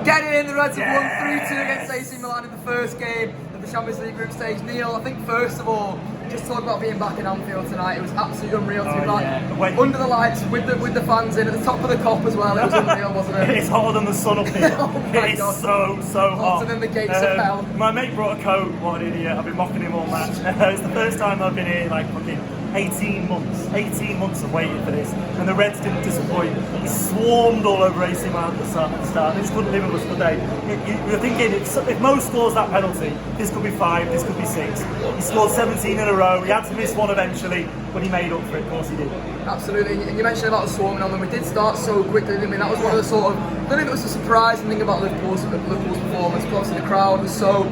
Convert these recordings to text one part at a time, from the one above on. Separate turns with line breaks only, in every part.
Get in, the Reds have won 3-2 against AC Milan in the first game of the Champions League group stage. Neil, I think first of all, just talk about being back in Anfield tonight. It was absolutely unreal to be back under the lights with the fans in at the top of the cop as well. It was unreal, wasn't it?
It's hotter than the sun up here.
Oh my
it's
God.
so hot.
Hotter than the gates of hell.
My mate brought a coat. What an idiot! I've been mocking him all match. It's the first time I've been here like fucking 18 months. 18 months of waiting for this, and the Reds didn't disappoint. He swarmed all over AC Milan at the start. They just couldn't live with us, could they? You're thinking if Mo scores that penalty, this could be 5, this could be 6. He scored 17 in a row. He had to miss one eventually, but he made up for it. Of course he did.
Absolutely, and you mentioned about the swarming on them. We did start so quickly, didn't we? That was one of the sort of, I don't think it was a surprising thing about Liverpool's performance. Plus, the crowd was so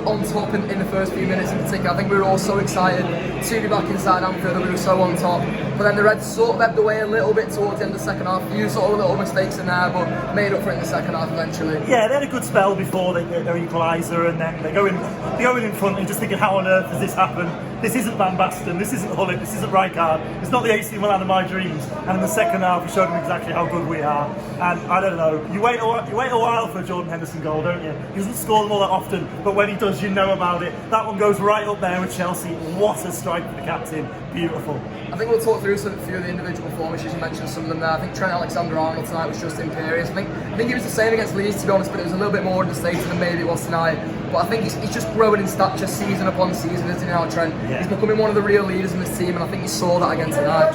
on top in the first few minutes in particular. I think we were all so excited to be back inside Anfield and we were so on top. But then the Reds sort of ebbed away a little bit towards the end of the second half. A few sort of little mistakes in there, but made up for it in the second half eventually.
Yeah, they had a good spell before their equaliser, and then they go in front and just thinking, how on earth does this happen? This isn't Van Basten, this isn't Hullet, this isn't Rijkaard, it's not the AC Milan of my dreams. And in the second half, we showed them exactly how good we are. And I don't know, you wait a while for a Jordan Henderson goal, don't you? He doesn't score them all that often, but when he does, you know about it. That one goes right up there with Chelsea. What a strike for the captain, beautiful.
I think we'll talk through a few of the individual performances. You mentioned some of them there. I think Trent Alexander-Arnold tonight was just imperious. I think he was the same against Leeds, to be honest, but it was a little bit more understated than maybe it was tonight. But I think he's just growing in stature season upon season, isn't he now, Trent? Yeah. He's becoming one of the real leaders in this team, and I think he saw that again tonight.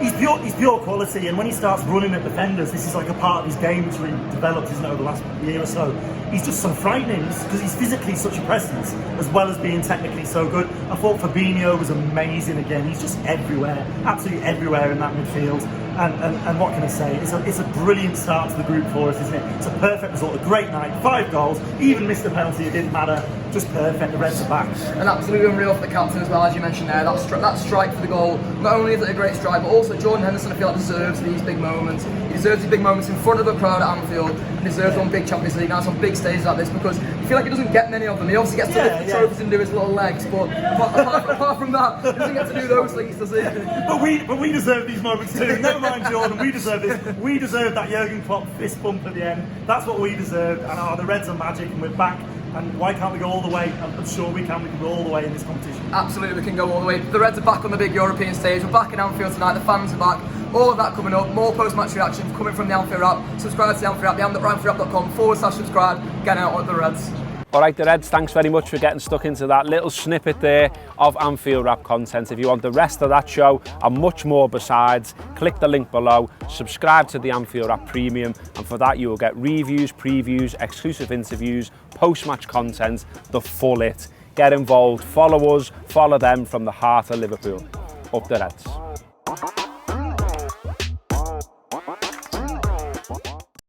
He's pure quality, and when he starts running at defenders, this is like a part of his game which really developed, isn't it, over the last year or so. He's just so frightening because he's physically such a presence as well as being technically so good. I thought Fabinho was amazing again. He's just everywhere, absolutely everywhere in that midfield. And what can I say? It's a brilliant start to the group for us, isn't it? It's a perfect result, a great night, 5 goals, even missed a penalty, it didn't matter. Just perfect, the Reds are back.
And absolutely unreal for the captain as well, as you mentioned there. That strike for the goal, not only is it a great strike, but also Jordan Henderson, I feel like, deserves these big moments. He deserves these big moments in front of the crowd at Anfield. He deserves on big Champions League nights, on big stages like this, because you feel like he doesn't get many of them. He obviously gets to lift the trophies and do his little legs, but apart from that, he doesn't get to do those things, does he?
But we deserve these moments too. Never mind Jordan, we deserve this. We deserve that Jurgen Klopp fist bump at the end. That's what we deserved. And the Reds are magic, and we're back. And why can't we go all the way? I'm sure we can. We can go all the way in this competition.
Absolutely, we can go all the way. The Reds are back on the big European stage. We're back in Anfield tonight. The fans are back. All of that coming up. More post-match reactions coming from the Anfield Wrap. Subscribe to the Anfield Wrap, theanfieldwrap.com/subscribe. Get out with the Reds.
Alright, the Reds, thanks very much for getting stuck into that little snippet there of Anfield Wrap content. If you want the rest of that show and much more besides, click the link below, subscribe to the Anfield Wrap Premium, and for that you will get reviews, previews, exclusive interviews, post-match content, the full it. Get involved, follow us, follow them from the heart of Liverpool. Up the Reds.